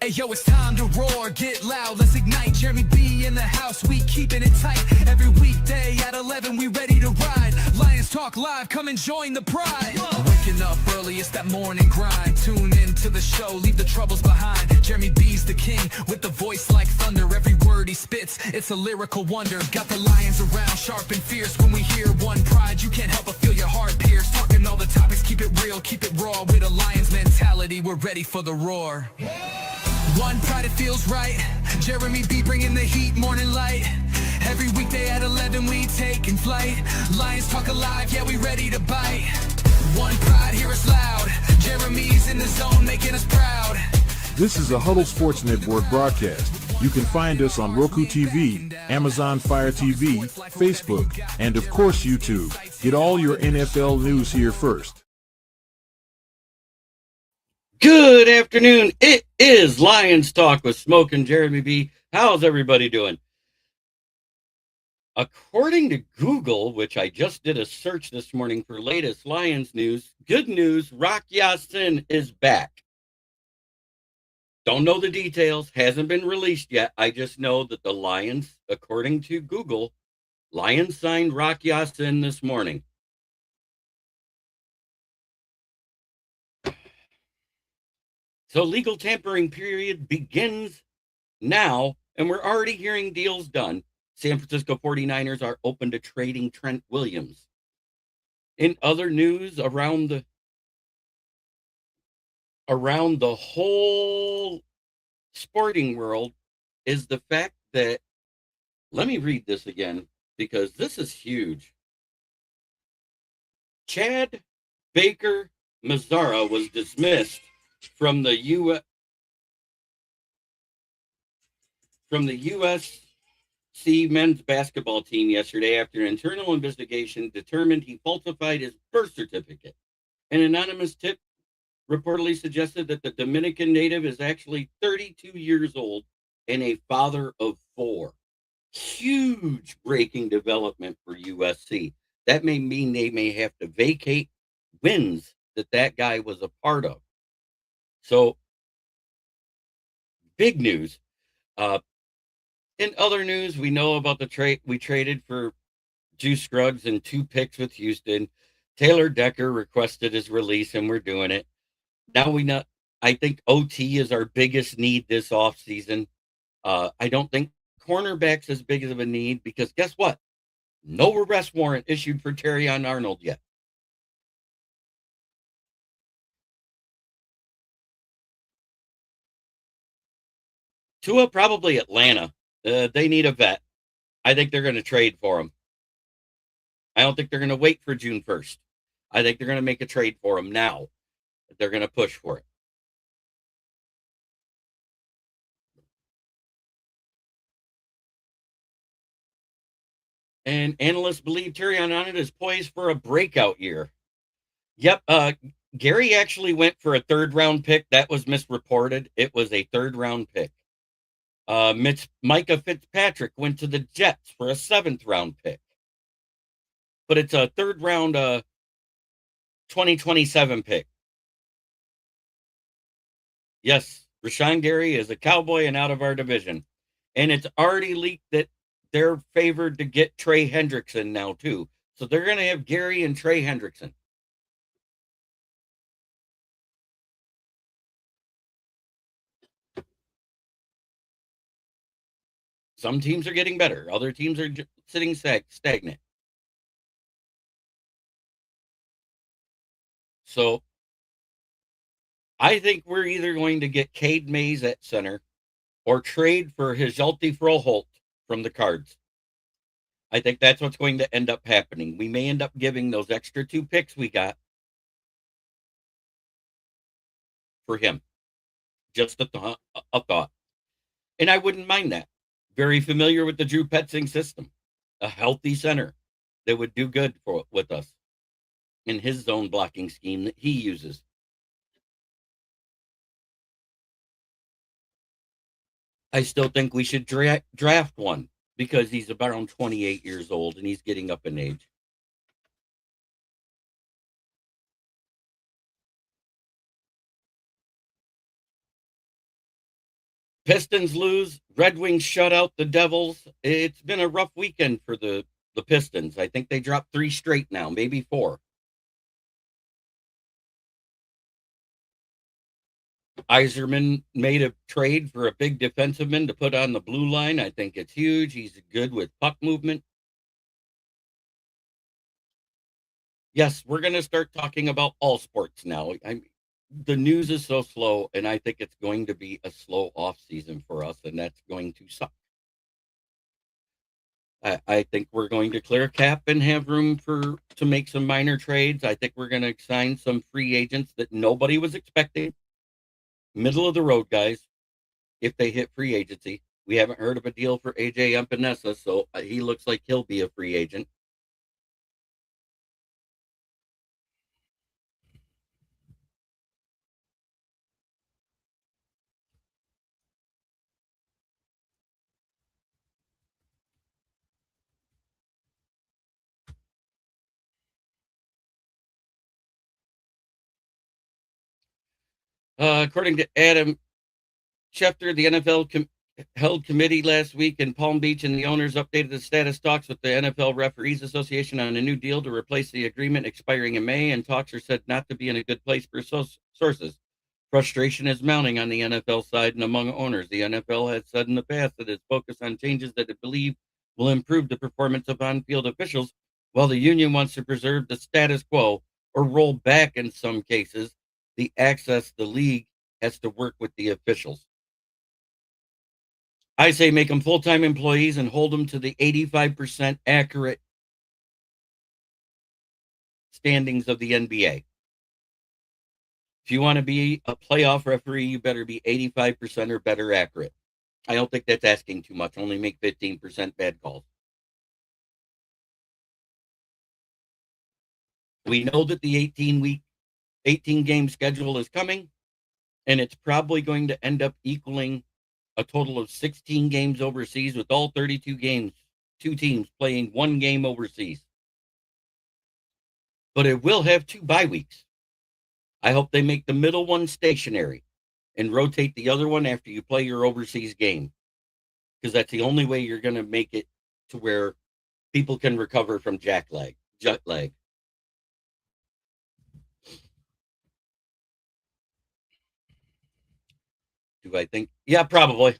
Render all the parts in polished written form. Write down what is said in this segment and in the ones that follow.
Hey yo, it's time to roar, get loud, let's ignite. Jeremy B in the house, we keeping it tight. Every weekday at 11, we ready to ride. Lions Talk Live, come and join the pride. Waking up early, it's that morning grind. Tune in to the show, leave the troubles behind. Jeremy B's the king, with the voice like thunder. Every word he spits, it's a lyrical wonder. Got the lions around, sharp and fierce. When we hear one pride, you can't help but feel your heart pierce. Talking all the topics, keep it real, keep it raw. With a Lions mentality, we're ready for the roar. One pride, it feels right. Jeremy B bringing the heat, morning light. Every weekday at 11, we taking flight. Lions Talk Alive, yeah, we ready to bite. One pride, hear us loud. Jeremy's in the zone, making us proud. This is a Huddle Sports Network broadcast. You can find us on Roku TV, Amazon Fire TV, Facebook, and of course YouTube. Get all your NFL news here first. Good afternoon. It is Lions Talk with Smoke and Jeremy B. How's everybody doing? According to Google, which I just did a search this morning for latest Lions news, good news, Rock Ya-Sin is back. Don't know the details, hasn't been released yet. I just know that the Lions, according to Google, Lions signed Rock Ya-Sin this morning. So legal tampering period begins now, and we're already hearing deals done. San Francisco 49ers are open to trading Trent Williams. In other news around the whole sporting world is the fact that, let me read this again because this is huge. Chad Baker Mazzara was dismissed from the USC men's basketball team yesterday after an internal investigation determined he falsified his birth certificate. An anonymous tip reportedly suggested that the Dominican native is actually 32 years old and a father of 4. Huge breaking development for USC. That may mean they may have to vacate wins that guy was a part of. So, big news. In other news, we know about the trade. We traded for Juice Scruggs and 2 picks with Houston. Taylor Decker requested his release, and we're doing it. Now we know. I think OT is our biggest need this offseason. I don't think cornerback's as big of a need because guess what? No arrest warrant issued for Terrion Arnold yet. Tua, probably Atlanta. They need a vet. I think they're going to trade for him. I don't think they're going to wait for June 1st. I think they're going to make a trade for him now. They're going to push for it. And analysts believe Terrion Arnold is poised for a breakout year. Yep. Gary actually went for a 3rd-round pick. That was misreported. It was a 3rd-round pick. Micah Fitzpatrick went to the Jets for a 7th-round pick. But it's a 3rd-round 2027 pick. Yes, Rashawn Gary is a Cowboy and out of our division. And it's already leaked that they're favored to get Trey Hendrickson now, too. So they're going to have Gary and Trey Hendrickson. Some teams are getting better. Other teams are sitting stagnant. So I think we're either going to get Cade Mays at center or trade for Hjalte Froholt from the Cards. I think that's what's going to end up happening. We may end up giving those extra 2 picks we got for him. Just a thought. And I wouldn't mind that. Very familiar with the Drew Petzing system. A healthy center that would do good with us in his zone blocking scheme that he uses. I still think we should draft one because he's around 28 years old and he's getting up in age. Pistons lose. Red Wings shut out the Devils. It's been a rough weekend for the Pistons. I think they dropped 3 straight now, maybe 4. Iserman made a trade for a big defensive man to put on the blue line. I think it's huge. He's good with puck movement. Yes, we're going to start talking about all sports now. The news is so slow, and I think it's going to be a slow off season for us, and that's going to suck. I think we're going to clear cap and have room to make some minor trades. I think we're going to sign some free agents that nobody was expecting. Middle of the road guys, if they hit free agency. We haven't heard of a deal for AJ Empinesa, so he looks like he'll be a free agent. According to Adam Schefter, the NFL held committee last week in Palm Beach, and the owners updated the status talks with the NFL Referees Association on a new deal to replace the agreement expiring in May, and talks are said not to be in a good place for sources. Frustration is mounting on the NFL side and among owners. The NFL has said in the past that it's focused on changes that it believes will improve the performance of on-field officials, while the union wants to preserve the status quo or roll back in some cases the access the league has to work with the officials. I say make them full-time employees and hold them to the 85% accurate standings of the NBA. If you want to be a playoff referee, you better be 85% or better accurate. I don't think that's asking too much. Only make 15% bad calls. We know that the 18-game schedule is coming, and it's probably going to end up equaling a total of 16 games overseas, with all 32 games, 2 teams playing 1 game overseas. But it will have 2 bye weeks. I hope they make the middle one stationary and rotate the other one after you play your overseas game, because that's the only way you're going to make it to where people can recover from jet lag. Do I think? Yeah, probably.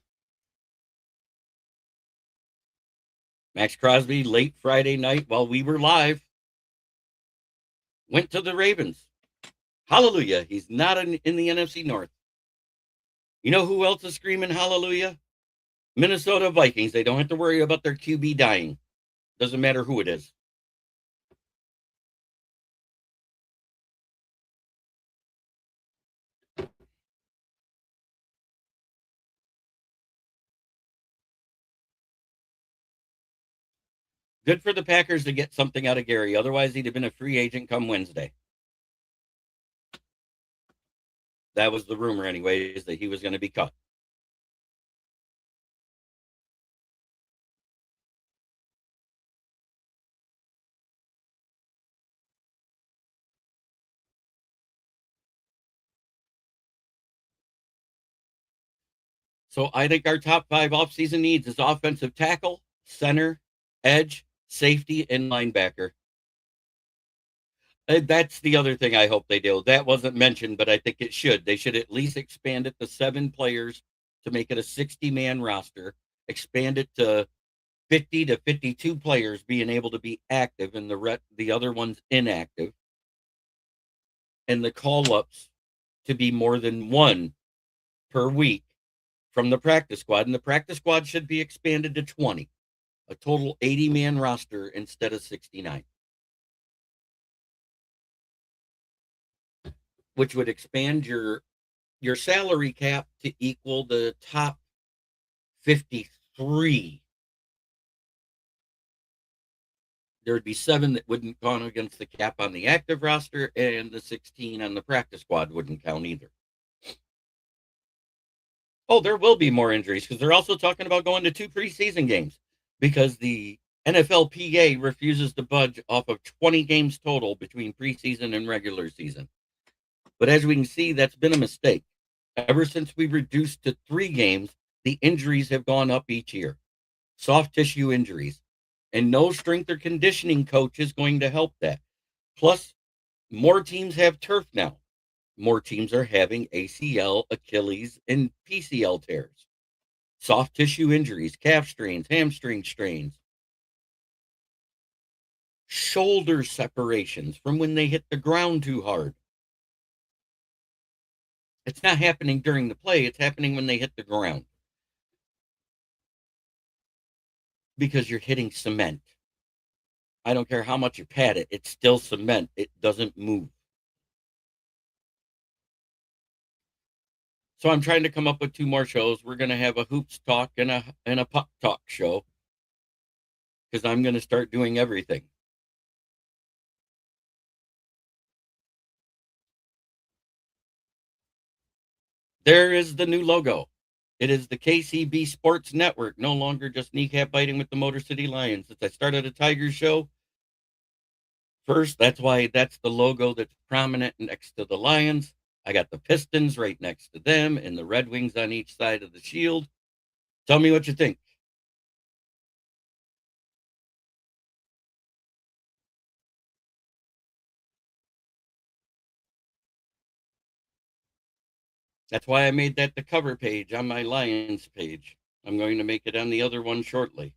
Max Crosby, late Friday night while we were live, went to the Ravens. Hallelujah. He's not in the NFC North. You know who else is screaming hallelujah? Minnesota Vikings. They don't have to worry about their QB dying. Doesn't matter who it is. Good for the Packers to get something out of Gary. Otherwise, he'd have been a free agent come Wednesday. That was the rumor, anyways, that he was going to be cut. So I think our top 5 offseason needs is offensive tackle, center, edge, safety, and linebacker. That's the other thing I hope they do. That wasn't mentioned, but I think it should. They should at least expand it to 7 players to make it a 60-man roster, expand it to 50 to 52 players being able to be active and the other ones inactive, and the call-ups to be more than 1 per week from the practice squad. And the practice squad should be expanded to 20, a total 80-man roster instead of 69. Which would expand your salary cap to equal the top 53. There would be 7 that wouldn't count against the cap on the active roster, and the 16 on the practice squad wouldn't count either. Oh, there will be more injuries, because they're also talking about going to 2 preseason games, because the NFLPA refuses to budge off of 20 games total between preseason and regular season. But as we can see, that's been a mistake. Ever since we reduced to 3 games, the injuries have gone up each year. Soft tissue injuries. And no strength or conditioning coach is going to help that. Plus, more teams have turf now. More teams are having ACL, Achilles, and PCL tears. Soft tissue injuries, calf strains, hamstring strains, shoulder separations from when they hit the ground too hard. It's not happening during the play, it's happening when they hit the ground. Because you're hitting cement. I don't care how much you pat it, it's still cement. It doesn't move. So I'm trying to come up with 2 more shows. We're going to have a hoops talk and a puck talk show because I'm going to start doing everything. There is the new logo. It is the KCB Sports Network, no longer just kneecap biting with the Motor City Lions. Since I started a Tigers show first, that's why that's the logo that's prominent next to the Lions. I got the Pistons right next to them and the Red Wings on each side of the shield. Tell me what you think. That's why I made that the cover page on my Lions page. I'm going to make it on the other one shortly.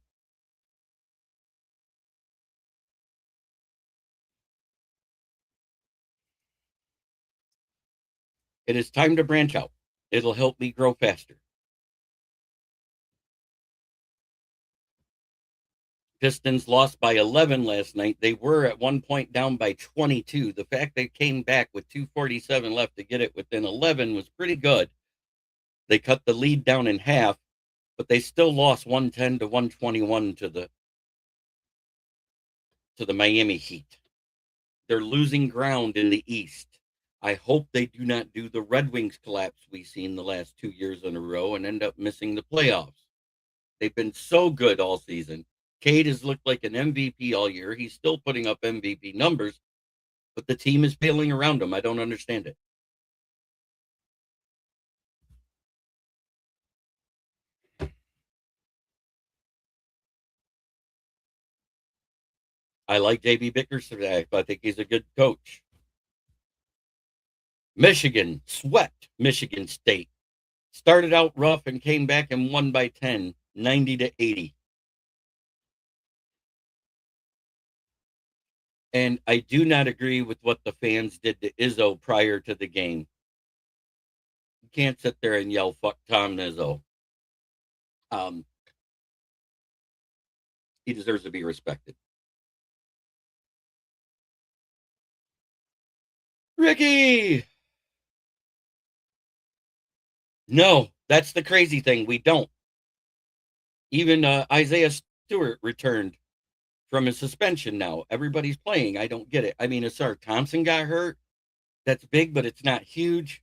It is time to branch out. It'll help me grow faster. Pistons lost by 11 last night. They were at one point down by 22. The fact they came back with 2:47 left to get it within 11 was pretty good. They cut the lead down in half, but they still lost 110 to 121 to the Miami Heat. They're losing ground in the East. I hope they do not do the Red Wings collapse we've seen the last 2 years in a row and end up missing the playoffs. They've been so good all season. Cade has looked like an MVP all year. He's still putting up MVP numbers, but the team is failing around him. I don't understand it. I like JB Bickerstaff. I think he's a good coach. Michigan swept Michigan State. Started out rough and came back and won by 10, 90 to 80. And I do not agree with what the fans did to Izzo prior to the game. You can't sit there and yell, fuck Tom Izzo. He deserves to be respected. Ricky! No, that's the crazy thing. We don't. Even Isaiah Stewart returned from his suspension now. Everybody's playing. I don't get it. I mean, Asar Thompson got hurt. That's big, but it's not huge.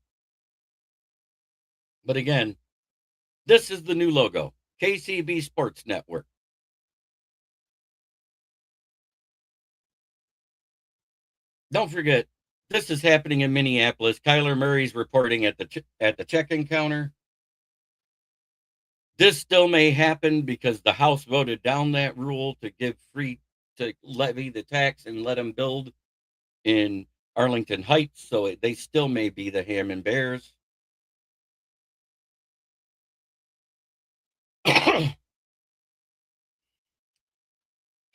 But again, this is the new logo, KCB Sports Network. Don't forget, this is happening in Minneapolis. Kyler Murray's reporting at the check-in counter. This still may happen because the House voted down that rule to levy the tax and let them build in Arlington Heights. So they still may be the Hammond Bears.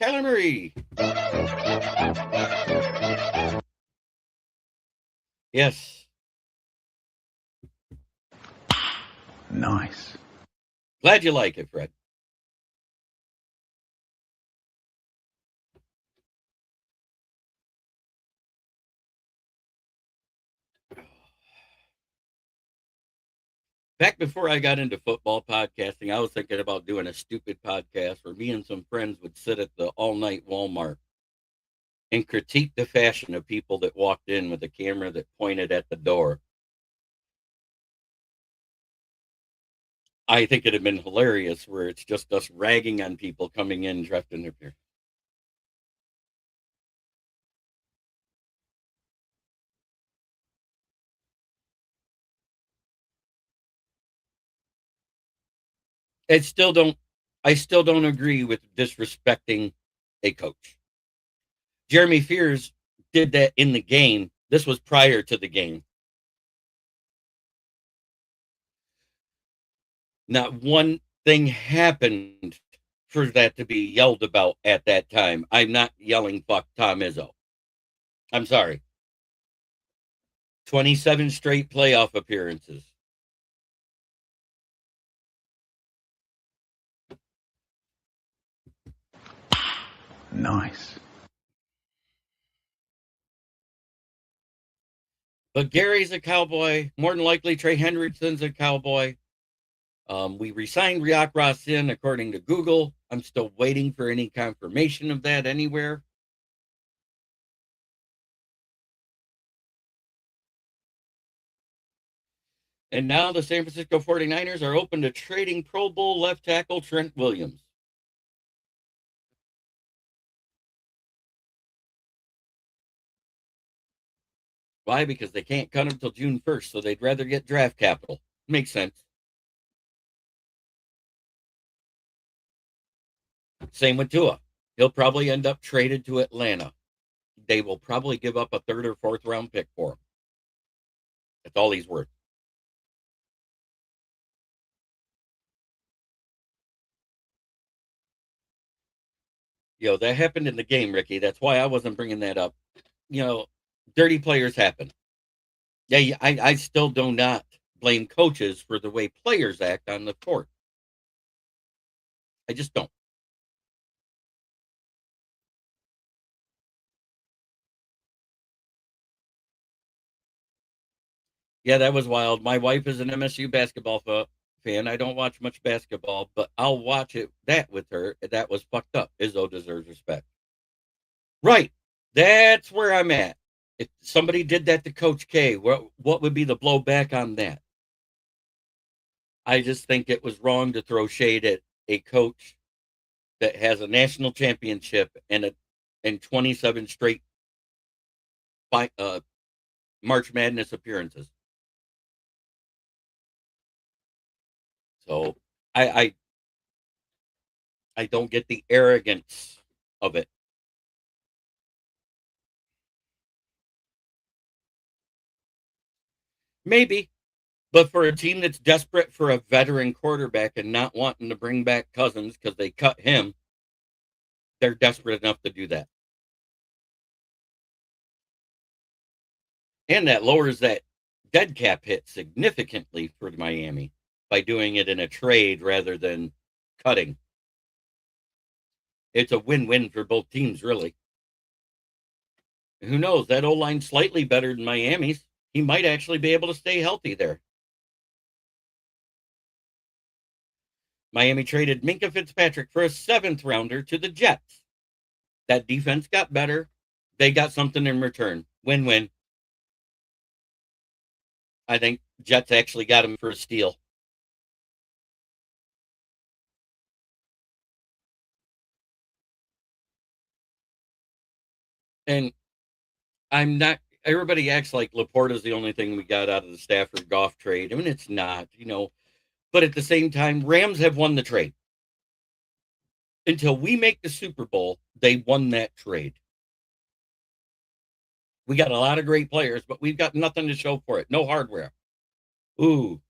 Kyler Murray. Yes. Nice. Glad you like it, Fred. Back before I got into football podcasting, I was thinking about doing a stupid podcast where me and some friends would sit at the all-night Walmart and critique the fashion of people that walked in with a camera that pointed at the door. I think it'd have been hilarious where it's just us ragging on people coming in dressed in their gear. I still don't agree with disrespecting a coach. Jeremy Fears did that in the game. This was prior to the game. Not one thing happened for that to be yelled about at that time. I'm not yelling fuck Tom Izzo. I'm sorry. 27 straight playoff appearances. Nice. But Gary's a Cowboy. More than likely, Trey Hendrickson's a Cowboy. We resigned Riak Rasin according to Google. I'm still waiting for any confirmation of that anywhere. And now the San Francisco 49ers are open to trading Pro Bowl left tackle Trent Williams. Why? Because they can't cut him until June 1st, so they'd rather get draft capital. Makes sense. Same with Tua. He'll probably end up traded to Atlanta. They will probably give up a 3rd or 4th round pick for him. That's all he's worth. That happened in the game, Ricky. That's why I wasn't bringing that up. Dirty players happen. Yeah, I still do not blame coaches for the way players act on the court. I just don't. Yeah, that was wild. My wife is an MSU basketball fan. I don't watch much basketball, but I'll watch that with her. That was fucked up. Izzo deserves respect. Right. That's where I'm at. If somebody did that to Coach K, what would be the blowback on that? I just think it was wrong to throw shade at a coach that has a national championship and 27 straight March Madness appearances. So I don't get the arrogance of it. Maybe, but for a team that's desperate for a veteran quarterback and not wanting to bring back Cousins because they cut him, they're desperate enough to do that. And that lowers that dead cap hit significantly for Miami by doing it in a trade rather than cutting. It's a win-win for both teams, really. Who knows? That O-line's slightly better than Miami's. He might actually be able to stay healthy there. Miami traded Minkah Fitzpatrick for a 7th rounder to the Jets. That defense got better. They got something in return. Win-win. I think Jets actually got him for a steal. And I'm not, everybody acts like Laporta's the only thing we got out of the Stafford Goff trade. I mean, it's not, but at the same time, Rams have won the trade. Until we make the Super Bowl, they won that trade. We got a lot of great players, but we've got nothing to show for it. No hardware. Ooh.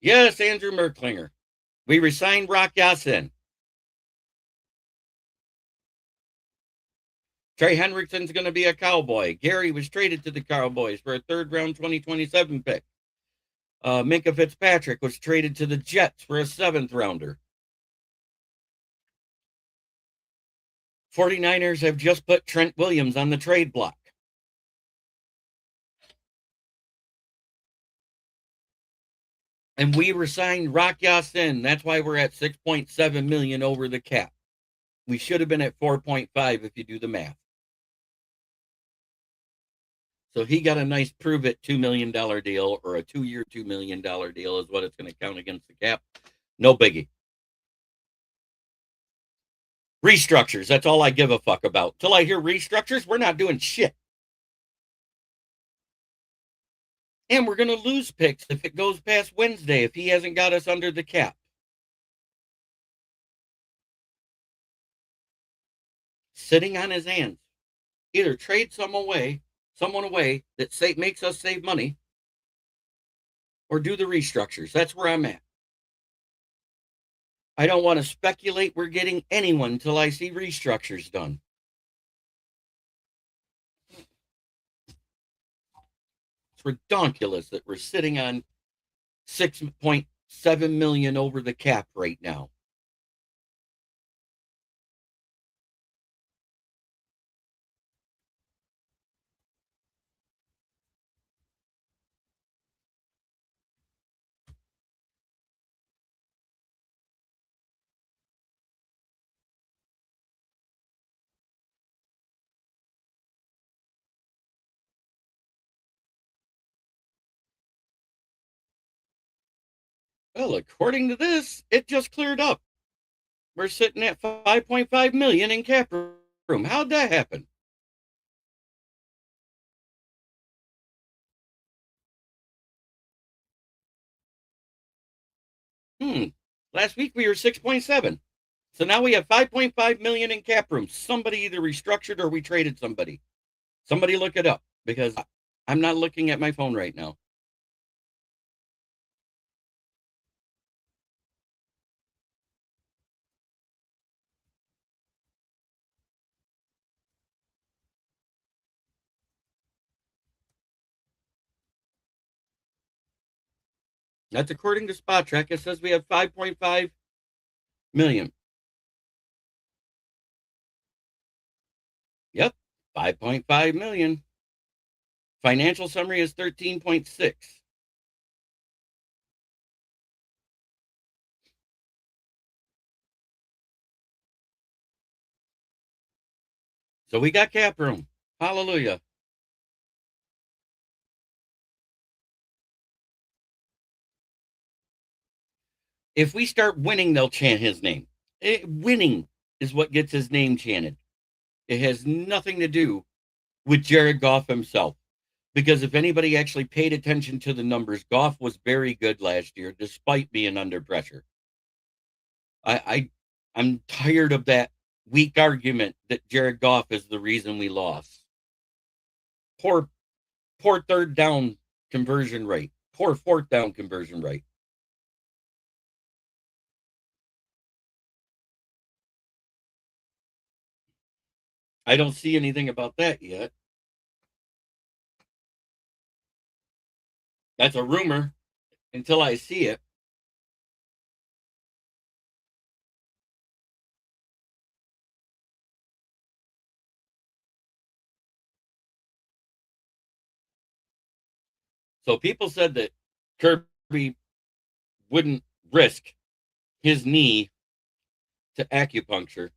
Yes, Andrew Merklinger. We resigned Rock Ya-Sin. Trey Hendrickson's going to be a Cowboy. Gary was traded to the Cowboys for a 3rd round 2027 pick. Minkah Fitzpatrick was traded to the Jets for a 7th rounder. 49ers have just put Trent Williams on the trade block. And we resigned Rock Ya-Sin. That's why we're at $6.7 million over the cap. We should have been at 4.5 if you do the math. So he got a nice prove it $2 million deal, or a 2-year $2 million deal is what it's going to count against the cap. No biggie. Restructures. That's all I give a fuck about. Till I hear restructures, we're not doing shit. And we're going to lose picks if it goes past Wednesday if he hasn't got us under the cap. sitting on his hands. Either trade someone away that makes us save money, or do the restructures. That's where I'm at. I don't want to speculate we're getting anyone until I see restructures done. It's ridiculous that we're sitting on $6.7 million over the cap right now. Well, according to this, it just cleared up. We're sitting at $5.5 million in cap room. How'd that happen? Last week we were 6.7. So now we have 5.5 million in cap room. Somebody either restructured or we traded somebody. Somebody look it up, because I'm not looking at my phone right now. That's according to Spot Track. It says we have 5.5 million. Yep, 5.5 million. Financial summary is 13.6. So we got cap room. Hallelujah. If we start winning, they'll chant his name. Winning is what gets his name chanted. It has nothing to do with Jared Goff himself. Because if anybody actually paid attention to the numbers, Goff was very good last year, despite being under pressure. I'm tired of that weak argument that Jared Goff is the reason we lost. Poor third down conversion rate. Poor fourth down conversion rate. I don't see anything about that yet. That's a rumor until I see it. So people said that Kirby wouldn't risk his knee to acupuncture.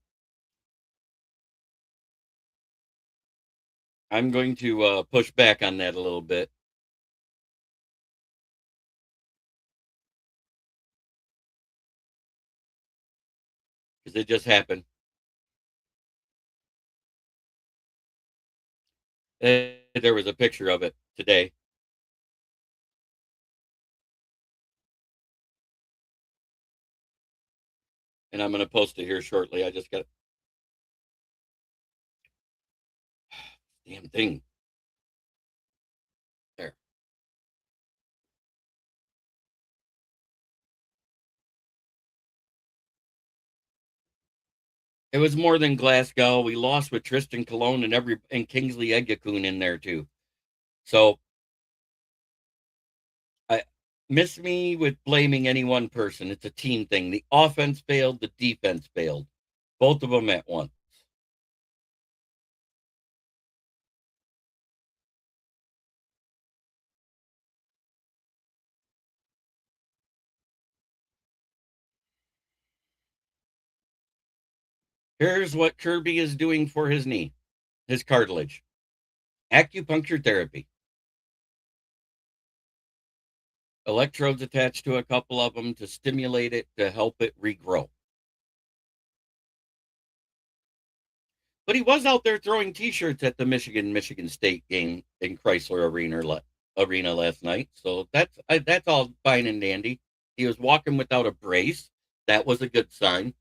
I'm going to push back on that a little bit. Because it just happened. There was a picture of it today. And I'm going to post it here shortly. I just got damn thing. There. It was more than Glasgow. We lost with Tristan Colon and Kingsley Egyakun in there too. So I miss me with blaming any one person. It's a team thing. The offense failed, the defense failed. Both of them at once. Here's what Kirby is doing for his knee, his cartilage. Acupuncture therapy. Electrodes attached to a couple of them to stimulate it, to help it regrow. But he was out there throwing T-shirts at the Michigan State game in Chrysler Arena last night. So that's all fine and dandy. He was walking without a brace. That was a good sign.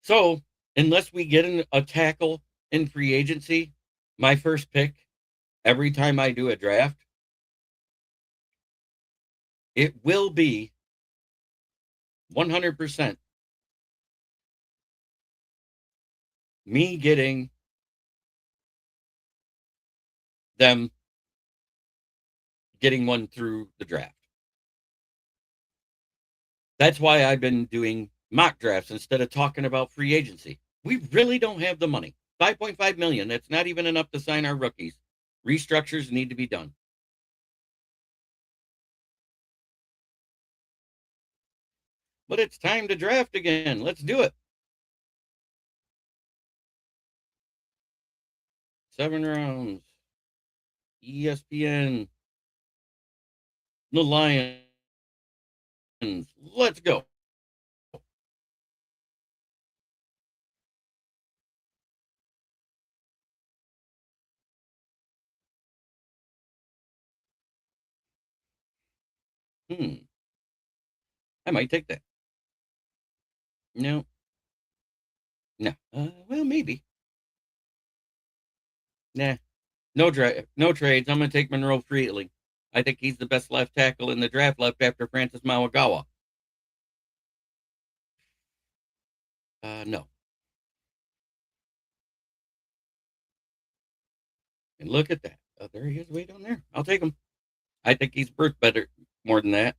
So unless we get a tackle in free agency, my first pick every time I do a draft, it will be 100% me getting them getting one through the draft. That's why I've been doing mock drafts instead of talking about free agency. We really don't have the money. 5.5 million. That's not even enough to sign our rookies. Restructures need to be done. But it's time to draft again. Let's do it. 7 rounds. ESPN. The Lions. Let's go. I might take that. No. No. Well, maybe. Nah. No trades. I'm going to take Monroe Freely. I think he's the best left tackle in the draft left after Francis Mauagawa. No. And look at that. Oh, there he is way down there. I'll take him. I think he's worth better, more than that.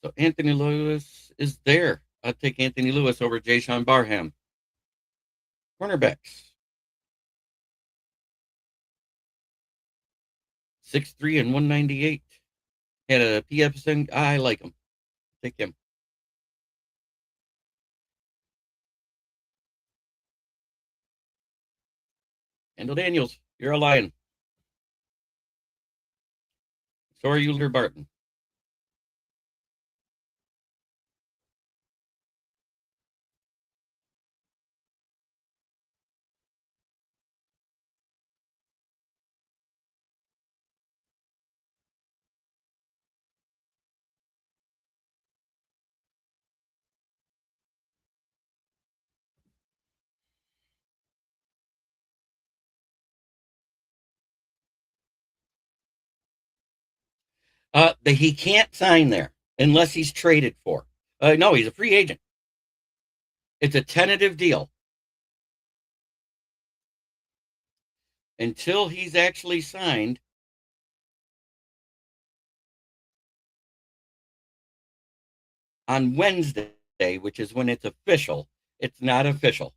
So Anthony Lewis is there. I'll take Anthony Lewis over Jayshon Barham. Cornerbacks. 6'3" and 198. Had a PFSN. I like him. Take him. Kendall Daniels, you're a lion. So are you, Leonard Barton. He can't sign there unless he's traded for. No, he's a free agent. It's a tentative deal. Until he's actually signed, on Wednesday, which is when it's official, it's not official.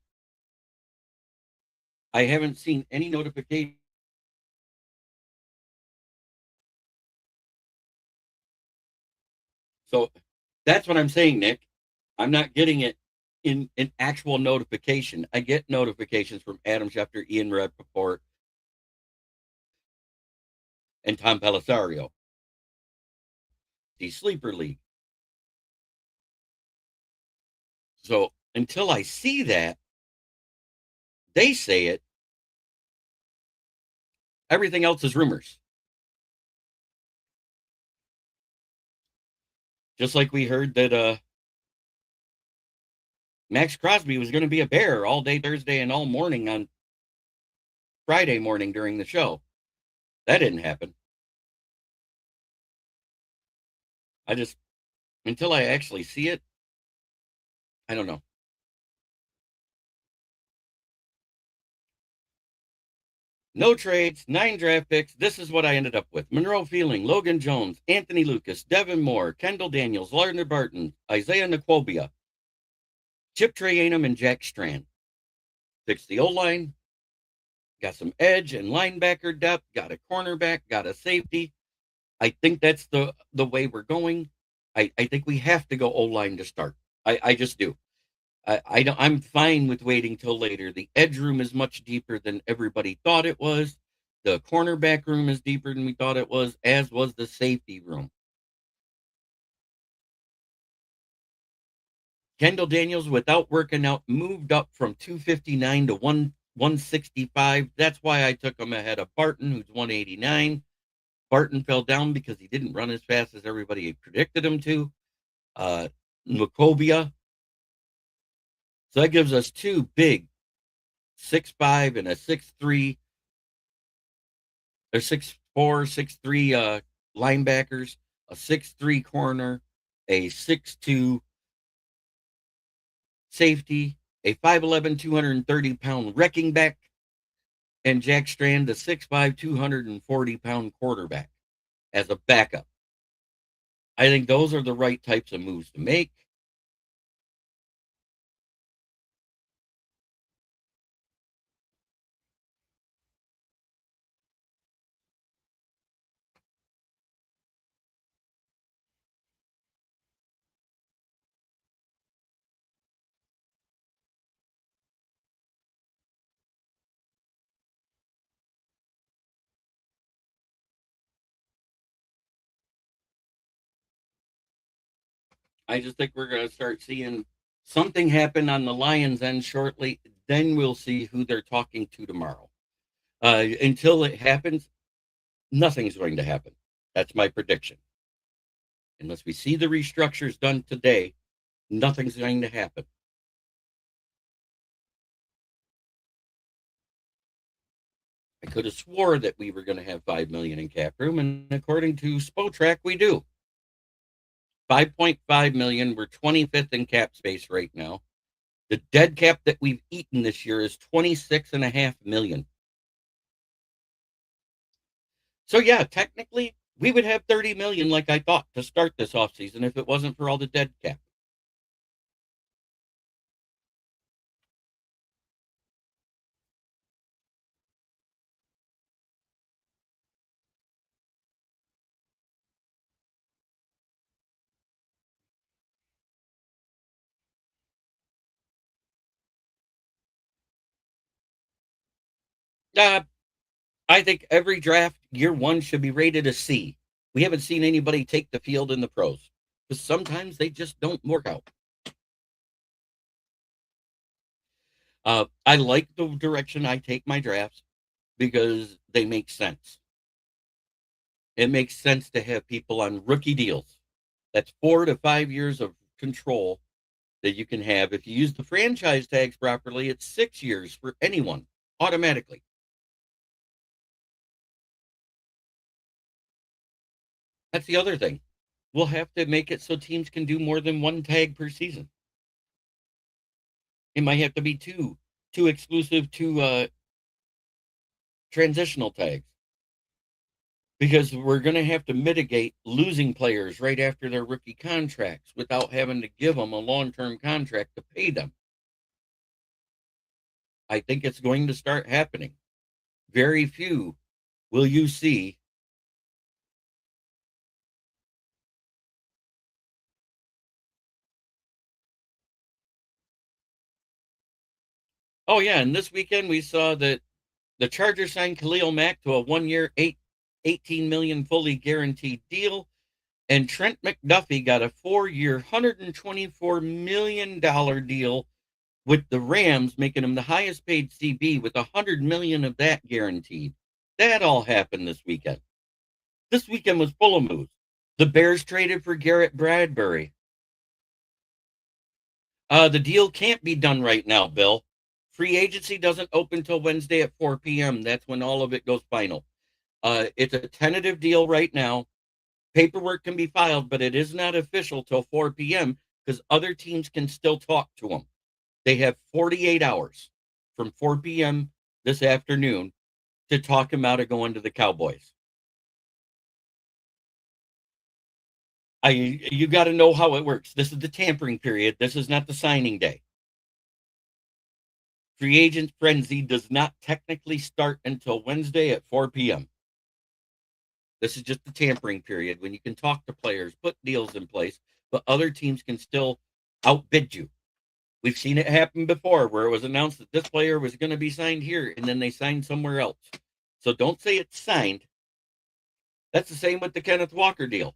I haven't seen any notification. So that's what I'm saying, Nick. I'm not getting it in an actual notification. I get notifications from Adam Schefter, Ian Rappaport, and Tom Pellisario. The Sleeper League. So until I see that, they say it. Everything else is rumors. Just like we heard that Max Crosby was going to be a Bear all day Thursday and all morning on Friday morning during the show. That didn't happen. Until I actually see it, I don't know. No trades, 9 draft picks. This is what I ended up with. Monroe Feeling, Logan Jones, Anthony Lucas, Devin Moore, Kendall Daniels, Lardner Barton, Isaiah Nakwobia, Chip Trayanum, and Jack Strand. Fixed the O-line. Got some edge and linebacker depth. Got a cornerback. Got a safety. I think that's the way we're going. I think we have to go O-line to start. I just do. I'm fine with waiting till later. The edge room is much deeper than everybody thought it was. The cornerback room is deeper than we thought it was, as was the safety room. Kendall Daniels, without working out, moved up from 259 to 165. That's why I took him ahead of Barton, who's 189. Barton fell down because he didn't run as fast as everybody predicted him to. Macobia. So that gives us two big 6'5" and a 6'3" or 6'4", 6'3" linebackers, a 6'3" corner, a 6'2" safety, a 5'11", 230-pound wrecking back, and Jack Strand, the 6'5", 240-pound quarterback as a backup. I think those are the right types of moves to make. I just think we're going to start seeing something happen on the Lions end shortly. Then we'll see who they're talking to tomorrow. Until it happens, nothing's going to happen. That's my prediction. Unless we see the restructures done today, nothing's going to happen. I could have swore that we were going to have $5 million in cap room, and according to Spotrac, we do. $5.5 million. We're 25th in cap space right now. The dead cap that we've eaten this year is $26.5 million. So yeah, technically, we would have $30 million like I thought to start this offseason if it wasn't for all the dead cap. I think every draft, year one, should be rated a C. We haven't seen anybody take the field in the pros because sometimes they just don't work out. I like the direction I take my drafts because they make sense. It makes sense to have people on rookie deals. That's 4 to 5 years of control that you can have. If you use the franchise tags properly, it's 6 years for anyone automatically. That's the other thing. We'll have to make it so teams can do more than one tag per season. It might have to be two exclusive, two transitional tags. Because we're going to have to mitigate losing players right after their rookie contracts without having to give them a long-term contract to pay them. I think it's going to start happening. Very few will you see Oh, yeah, and this weekend we saw that the Chargers signed Khalil Mack to a 1-year, $18 million fully guaranteed deal, and Trent McDuffie got a 4-year, $124 million deal with the Rams, making him the highest paid CB with $100 million of that guaranteed. That all happened this weekend. This weekend was full of moves. The Bears traded for Garrett Bradbury. The deal can't be done right now, Bill. Free agency doesn't open till Wednesday at 4 p.m. That's when all of it goes final. It's a tentative deal right now. Paperwork can be filed, but it is not official till 4 p.m. because other teams can still talk to them. They have 48 hours from 4 p.m. this afternoon to talk him out of going to the Cowboys. You got to know how it works. This is the tampering period. This is not the signing day. Free agent frenzy does not technically start until Wednesday at 4 p.m. This is just the tampering period when you can talk to players, put deals in place, but other teams can still outbid you. We've seen it happen before where it was announced that this player was going to be signed here and then they signed somewhere else. So don't say it's signed. That's the same with the Kenneth Walker deal.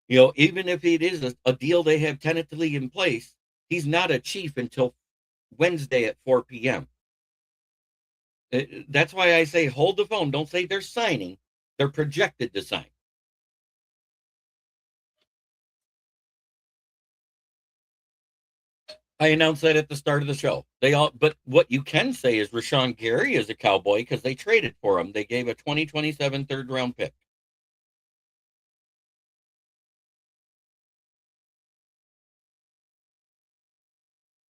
You know, even if it is a deal they have tentatively in place, he's not a chief until Wednesday at 4 p.m. That's why I say hold the phone. Don't say they're signing. They're projected to sign. I announced that at the start of the show. But what you can say is Rashawn Gary is a Cowboy because they traded for him. They gave a 2027 third-round pick.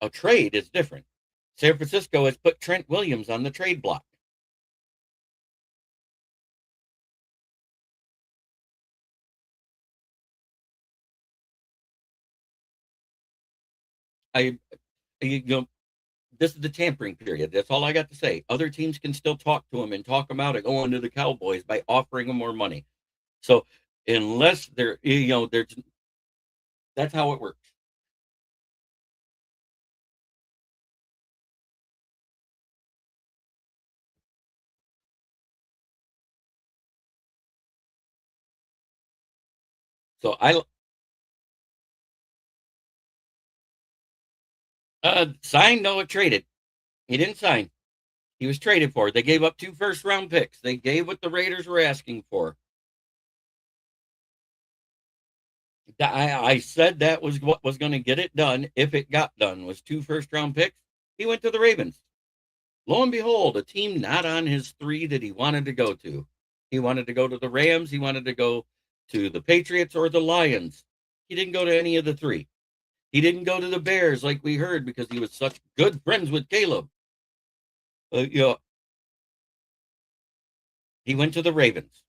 A trade is different. San Francisco has put Trent Williams on the trade block. This is the tampering period. That's all I got to say. Other teams can still talk to him and talk him out of going to the Cowboys by offering him more money. So unless that's how it works. So signed, no, it traded. He didn't sign. He was traded for. They gave up 2 first-round picks. They gave what the Raiders were asking for. I said that was what was going to get it done if it got done, was 2 first-round picks. He went to the Ravens. Lo and behold, a team not on his 3 that he wanted to go to. He wanted to go to the Rams. He wanted to go to the Patriots or the Lions. He didn't go to any of the 3. He didn't go to the Bears like we heard because he was such good friends with Caleb. He went to the Ravens.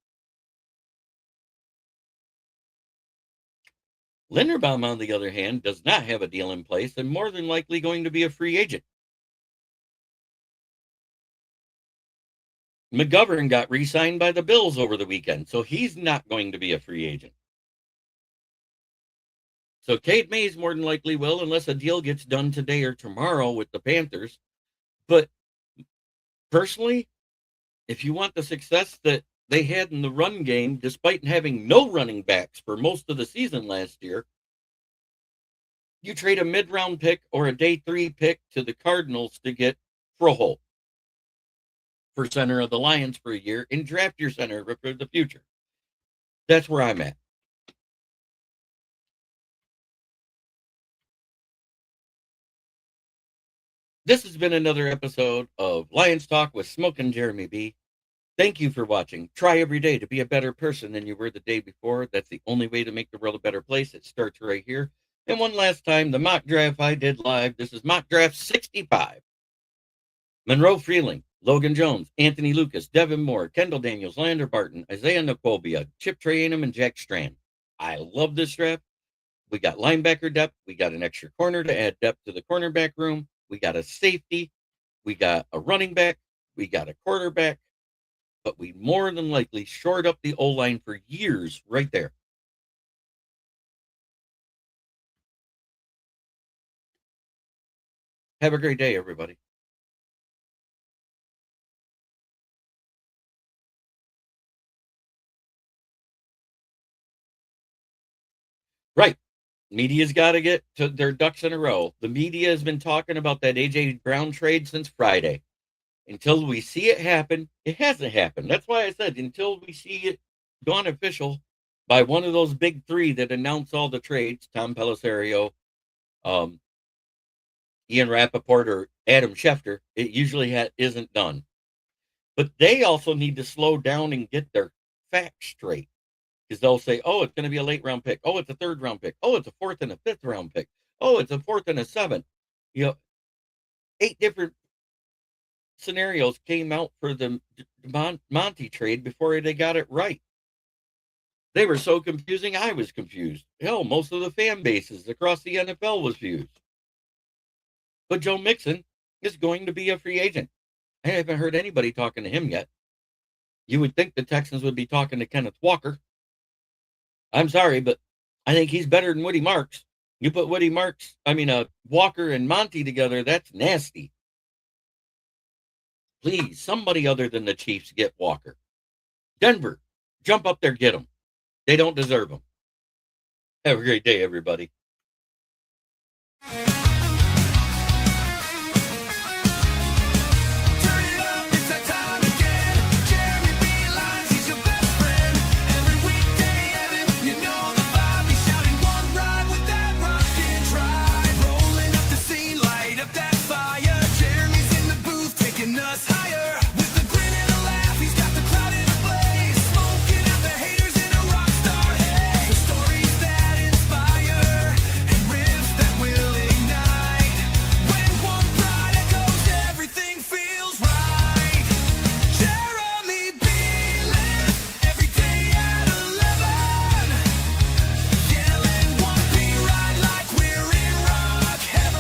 Linderbaum, on the other hand, does not have a deal in place and more than likely going to be a free agent. McGovern got re-signed by the Bills over the weekend, so he's not going to be a free agent. So Cade Mays more than likely will, unless a deal gets done today or tomorrow with the Panthers. But personally, if you want the success that they had in the run game, despite having no running backs for most of the season last year, you trade a mid-round pick or a day 3 pick to the Cardinals to get Froholt for center of the Lions for a year and draft your center for the future. That's where I'm at. This has been another episode of Lions Talk with Smoke and Jeremy B. Thank you for watching. Try every day to be a better person than you were the day before. That's the only way to make the world a better place. It starts right here. And one last time, the mock draft I did live. This is mock draft 65. Monroe Freeling, Logan Jones, Anthony Lucas, Devin Moore, Kendall Daniels, Lander Barton, Isaiah Naquobia, Chip Trayanum, and Jack Strand. I love this draft. We got linebacker depth. We got an extra corner to add depth to the cornerback room. We got a safety. We got a running back. We got a quarterback. But we more than likely shored up the O-line for years right there. Have a great day, everybody. Right. Media's got to get to their ducks in a row. The media has been talking about that A.J. Brown trade since Friday. Until we see it happen, it hasn't happened. That's why I said until we see it gone official by one of those big 3 that announce all the trades, Tom Pelissero, Ian Rappaport, or Adam Schefter, it usually isn't done. But they also need to slow down and get their facts straight. Because they'll say, oh, it's going to be a late round pick. Oh, it's a 3rd round pick. Oh, it's a 4th and a 5th round pick. Oh, it's a 4th and a 7th. 8 different scenarios came out for the Monty trade before they got it right. They were so confusing, I was confused. Hell, most of the fan bases across the NFL was confused. But Joe Mixon is going to be a free agent. I haven't heard anybody talking to him yet. You would think the Texans would be talking to Kenneth Walker. I'm sorry, but I think he's better than Woody Marks. You put Walker and Monty together, that's nasty. Please, somebody other than the Chiefs get Walker. Denver, jump up there, get him. They don't deserve him. Have a great day, everybody. Turn it up, it's that time again. Jeremy B. Lines, he's your best friend.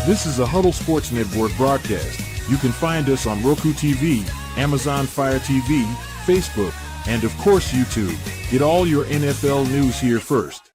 This is a Huddle Sports Network broadcast. You can find us on Roku TV, Amazon Fire TV, Facebook, and of course YouTube. Get all your NFL news here first.